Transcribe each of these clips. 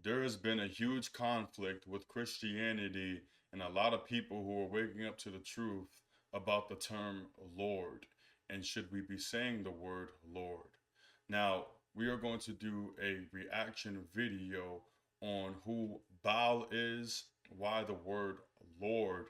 there has been a huge conflict with Christianity and a lot of people who are waking up to the truth about the term Lord, and should we be saying the word Lord. Now, we are going to do a reaction video on who Baal is, why the word Lord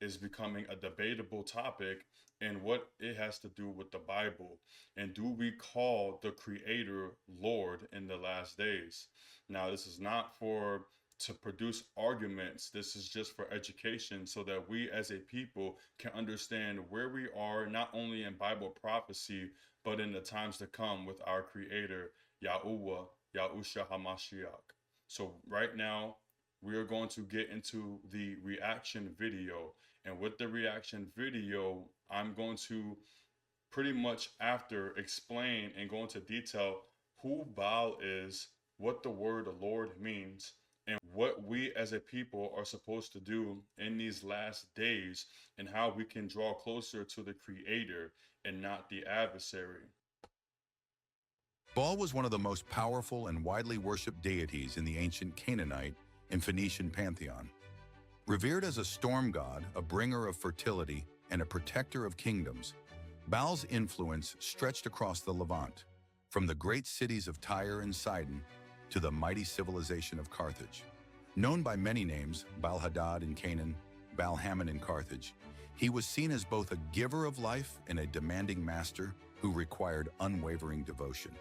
is becoming a debatable topic, and what it has to do with the Bible. And do we call the Creator Lord in the last days? Now, this is not for to produce arguments. This is just for education so that we as a people can understand where we are, not only in Bible prophecy, but in the times to come with our Creator, Yahuah, Yahusha HaMashiach. So right now, we are going to get into the reaction video. And with the reaction video, I'm going to pretty much after explain and go into detail who Baal is, what the word Lord means, and what we as a people are supposed to do in these last days, and how we can draw closer to the Creator and not the adversary. Baal was one of the most powerful and widely worshipped deities in the ancient Canaanite and Phoenician pantheon. Revered as a storm god, a bringer of fertility, and a protector of kingdoms, Baal's influence stretched across the Levant, from the great cities of Tyre and Sidon to the mighty civilization of Carthage. Known by many names, Baal-Hadad in Canaan, Baal-Hamon in Carthage, he was seen as both a giver of life and a demanding master who required unwavering devotion.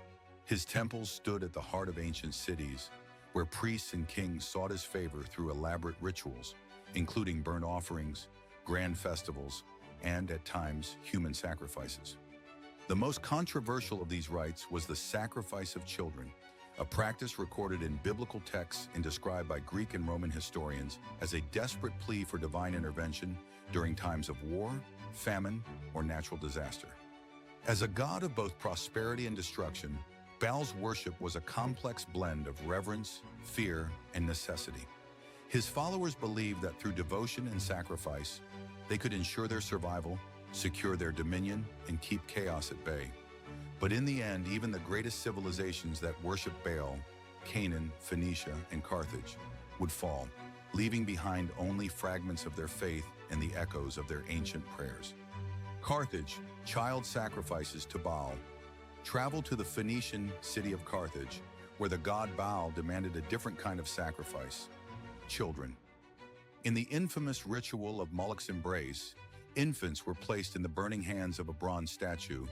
His temples stood at the heart of ancient cities, where priests and kings sought his favor through elaborate rituals, including burnt offerings, grand festivals, and, at times, human sacrifices. The most controversial of these rites was the sacrifice of children, a practice recorded in biblical texts and described by Greek and Roman historians as a desperate plea for divine intervention during times of war, famine, or natural disaster. As a god of both prosperity and destruction, Baal's worship was a complex blend of reverence, fear, and necessity. His followers believed that through devotion and sacrifice, they could ensure their survival, secure their dominion, and keep chaos at bay. But in the end, even the greatest civilizations that worshiped Baal, Canaan, Phoenicia, and Carthage, would fall, leaving behind only fragments of their faith and the echoes of their ancient prayers. Carthage, child sacrifices to Baal, traveled to the Phoenician city of Carthage, where the god Baal demanded a different kind of sacrifice: children. In the infamous ritual of Moloch's embrace, infants were placed in the burning hands of a bronze statue,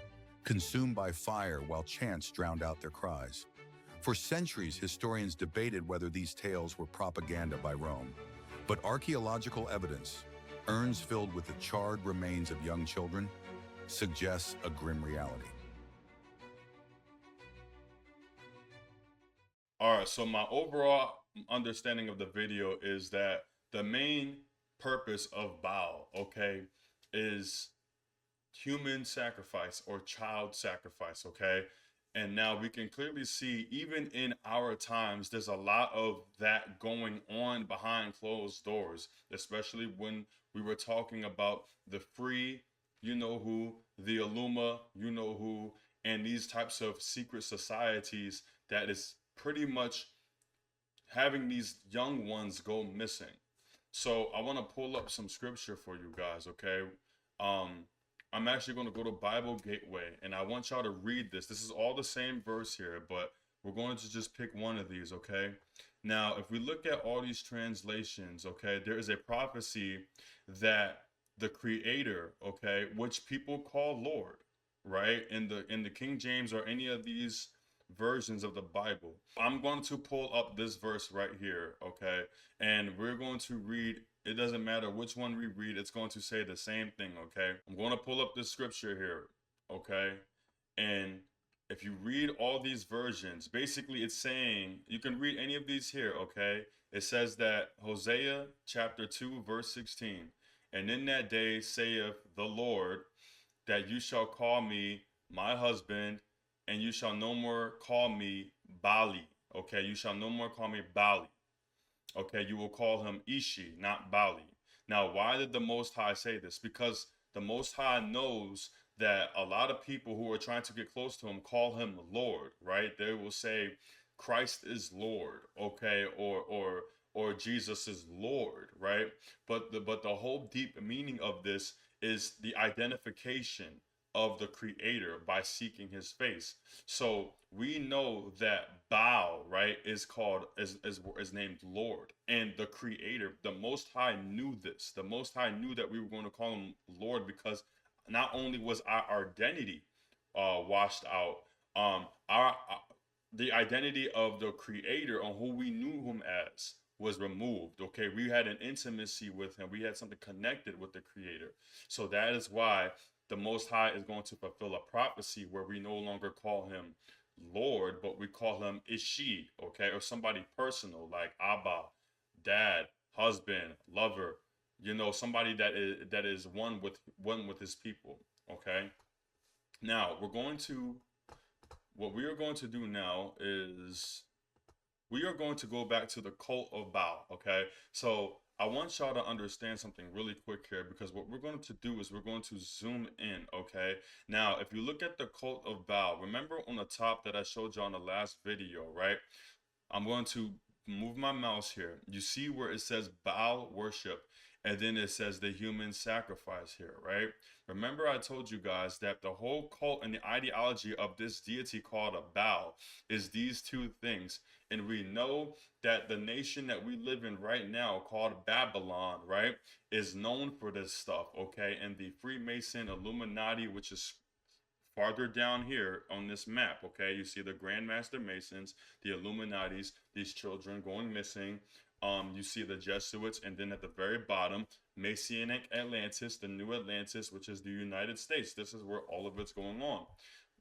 consumed by fire while chants drowned out their cries. For centuries, historians debated whether these tales were propaganda by Rome, but archaeological evidence, urns filled with the charred remains of young children, suggests a grim reality. All right, so my overall understanding of the video is that the main purpose of Baal, okay, is human sacrifice or child sacrifice, okay? And now we can clearly see, even in our times, there's a lot of that going on behind closed doors, especially when we were talking about the free, you know who, the Aluma, you know who, and these types of secret societies that is pretty much having these young ones go missing. So I want to pull up some scripture for you guys, okay? I'm actually going to go to Bible Gateway, and I want y'all to read this. This is all the same verse here, but we're going to just pick one of these, okay? Now, if we look at all these translations, okay, there is a prophecy that the Creator, okay, which people call Lord, right? In the King James or any of these versions of the Bible. I'm going to pull up this verse right here, okay? And we're going to read, it doesn't matter which one we read, it's going to say the same thing, okay? I'm going to pull up this scripture here, okay? And if you read all these versions, basically it's saying, you can read any of these here, okay? It says that Hosea chapter 2, verse 16, and in that day saith the Lord, that you shall call me my husband, and you shall no more call me Bali. Okay, you shall no more call me Bali. Okay, you will call him Iyshiy, not Bali. Now, why did the Most High say this? Because the Most High knows that a lot of people who are trying to get close to him call him Lord, right? They will say Christ is Lord, okay, or Jesus is Lord, right? But the whole deep meaning of this is the identification of the creator by seeking his face. So we know that Baal, right, is called is named Lord, and the creator, the most high, knew this. The most high knew that we were going to call him Lord, because not only was our identity washed out, our the identity of the creator on who we knew him as was removed. Okay, we had an intimacy with him, we had something connected with the creator. So that is why the most high is going to fulfill a prophecy where we no longer call him Lord, but we call him Iyshiy, okay, or somebody personal like Abba, dad, husband, lover, somebody that is one with his people. Okay, now what we are going to do now is we are going to go back to the cult of Baal. Okay, so I want y'all to understand something really quick here, because what we're going to do is we're going to zoom in. Okay, now if you look at the cult of Baal, remember on the top that I showed you on the last video, right? I'm going to move my mouse here. You see where it says Baal worship, and then it says the human sacrifice here, right? Remember, I told you guys that the whole cult and the ideology of this deity called a Baal is these two things. And we know that the nation that we live in right now, called Babylon, right, is known for this stuff, okay? And the Freemason Illuminati, which is farther down here on this map, okay, you see the Grand Master Masons, the Illuminatis, these children going missing. You see the Jesuits, and then at the very bottom, Messianic Atlantis, the New Atlantis, which is the United States. This is where all of it's going on.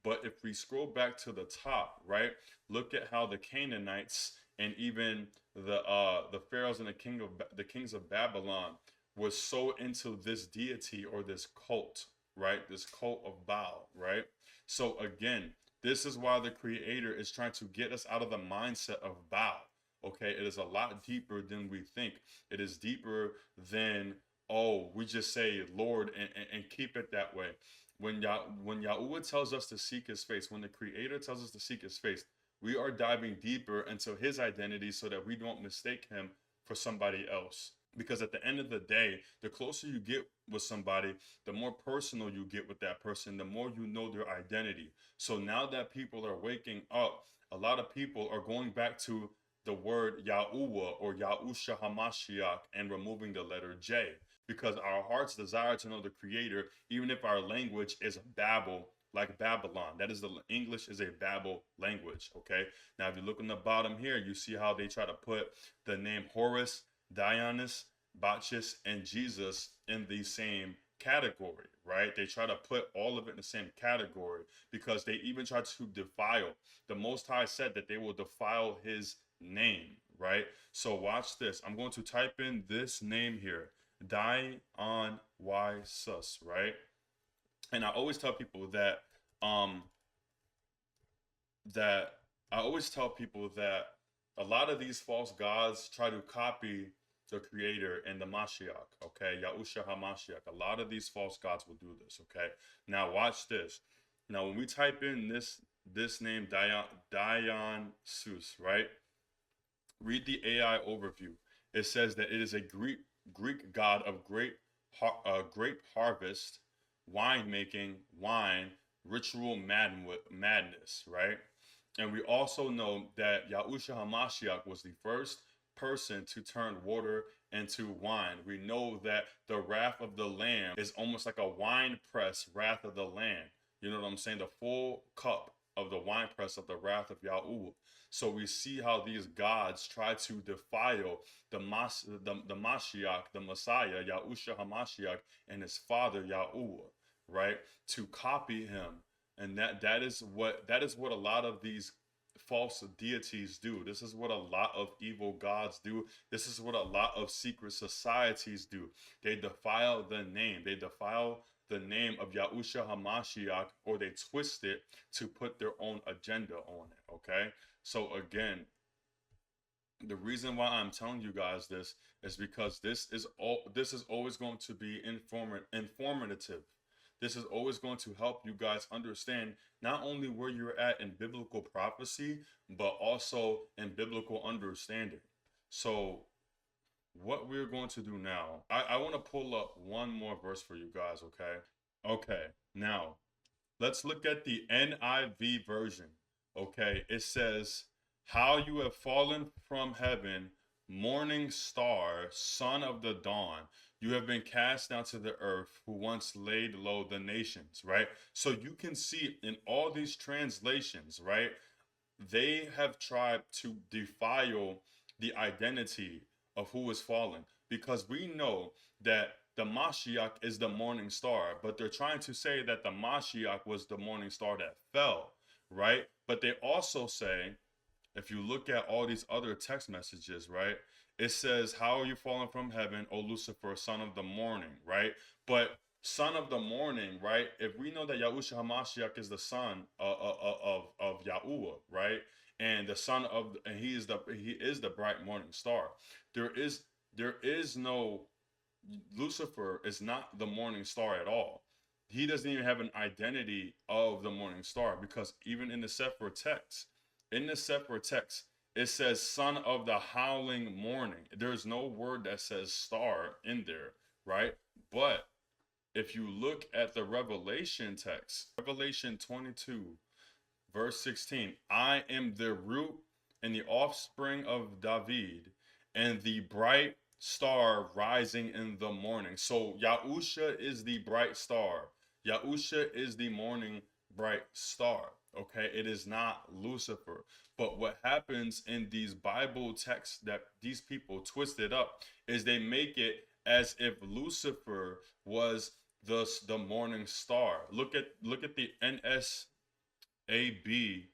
But if we scroll back to the top, right, look at how the Canaanites and even the pharaohs and the kings of Babylon was so into this deity or this cult, right? This cult of Baal, right? So again, this is why the creator is trying to get us out of the mindset of Baal. Okay, it is a lot deeper than we think. It is deeper than, oh, we just say Lord and keep it that way. When Yahuah tells us to seek his face, when the creator tells us to seek his face, we are diving deeper into his identity so that we don't mistake him for somebody else. Because at the end of the day, the closer you get with somebody, the more personal you get with that person, the more you know their identity. So now that people are waking up, a lot of people are going back to the word Yahuah or Yahusha Hamashiach and removing the letter J, because our hearts desire to know the creator, even if our language is Babel, like Babylon. That is, the English is a Babel language. Okay, now if you look on the bottom here, you see how they try to put the name Horus, Dionysus, Bacchus, and Jesus in the same category, right? They try to put all of it in the same category because they even try to defile. The Most High said that they will defile his name, right? So watch this. I'm going to type in this name here, Dionysus, right? And I always tell people that a lot of these false gods try to copy the creator and the Mashiach, okay? Yahusha HaMashiach. A lot of these false gods will do this, okay? Now watch this. Now when we type in this name Dionysus, right? Read the AI overview. It says that it is a Greek god of grape harvest, winemaking, wine, ritual madness, right? And we also know that Yahusha HaMashiach was the first person to turn water into wine. We know that the wrath of the Lamb is almost like a wine press wrath of the Lamb. You know what I'm saying? The full cup of the wine press of the wrath of Yahuah. So we see how these gods try to defile the Mashiach, the Messiah, Yahusha HaMashiach, and his father Yahuah, right? To copy him. And that is what a lot of these false deities do. This is what a lot of evil gods do. This is what a lot of secret societies do. They defile the name. They defile the name of Yahusha HaMashiach, or they twist it to put their own agenda on it, okay? So again, the reason why I'm telling you guys this is because this is always going to be informative. This is always going to help you guys understand not only where you're at in biblical prophecy, but also in biblical understanding. So what we're going to do now, I want to pull up one more verse for you guys, okay? Okay, now let's look at the NIV version. Okay, it says, "How you have fallen from heaven, morning star, son of the dawn. You have been cast down to the earth, who once laid low the nations," right? So you can see in all these translations, right? They have tried to defile the identity of who is fallen, because we know that the Mashiach is the morning star, but they're trying to say that the Mashiach was the morning star that fell, right? But they also say, if you look at all these other text messages, right, it says, "How are you fallen from heaven, O Lucifer, son of the morning," right? But son of the morning, right? If we know that Yahushua Hamashiach is the son of Yahuah, right, and the son of, and he is the bright morning star. There is no, Lucifer is not the morning star at all. He doesn't even have an identity of the morning star, because even in the Cepher text, it says son of the howling morning. There's no word that says star in there, right? But if you look at the Revelation text, Revelation 22, verse 16, "I am the root and the offspring of David, and the bright star rising in the morning." So Yahusha is the bright star. Yahusha is the morning bright star. Okay, it is not Lucifer. But what happens in these Bible texts that these people twisted up is they make it as if Lucifer was the morning star. Look at the NASB,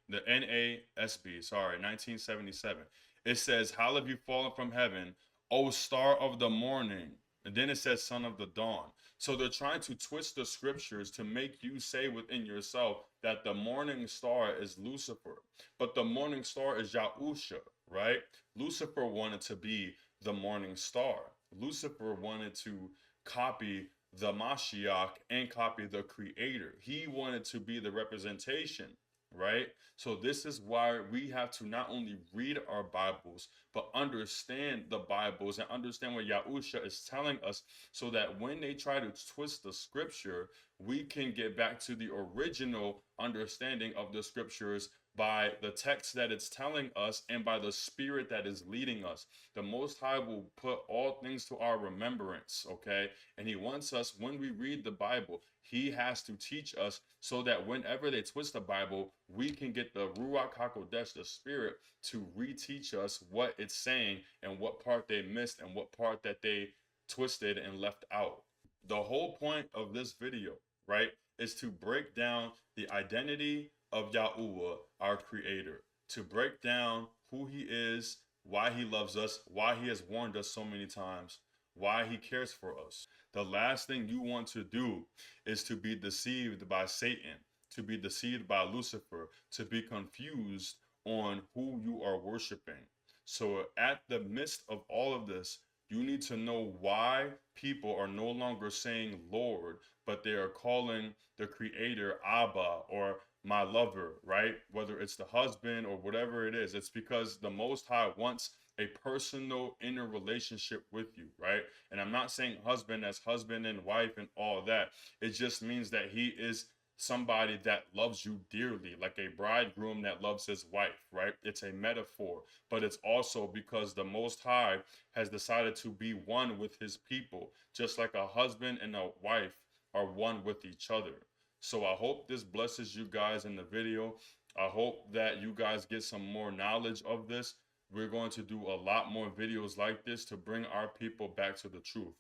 sorry, 1977. It says, "How have you fallen from heaven, O star of the morning?" And then it says, "Son of the dawn." So they're trying to twist the scriptures to make you say within yourself that the morning star is Lucifer. But the morning star is Yahusha, right? Lucifer wanted to be the morning star. Lucifer wanted to copy the Mashiach and copy the creator. He wanted to be the representation, right? So this is why we have to not only read our Bibles, but understand the Bibles and understand what Yahusha is telling us, so that when they try to twist the scripture, we can get back to the original understanding of the scriptures by the text that it's telling us and by the spirit that is leading us. The Most High will put all things to our remembrance, okay? And he wants us, when we read the Bible, he has to teach us, so that whenever they twist the Bible, we can get the Ruach HaKodesh, the Spirit, to reteach us what it's saying and what part they missed and what part that they twisted and left out. The whole point of this video, right, is to break down the identity of Yahuah, our creator, to break down who he is, why he loves us, why he has warned us so many times, why he cares for us. The last thing you want to do is to be deceived by Satan, to be deceived by Lucifer, to be confused on who you are worshiping. So at the midst of all of this, you need to know why people are no longer saying Lord, but they are calling the creator Abba, or my lover, right? Whether it's the husband or whatever it is, it's because the Most High wants a personal inner relationship with you, right? And I'm not saying husband as husband and wife and all that. It just means that he is somebody that loves you dearly, like a bridegroom that loves his wife, right? It's a metaphor, but it's also because the Most High has decided to be one with his people, just like a husband and a wife are one with each other. So I hope this blesses you guys in the video. I hope that you guys get some more knowledge of this. We're going to do a lot more videos like this to bring our people back to the truth.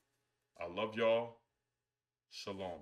I love y'all. Shalom.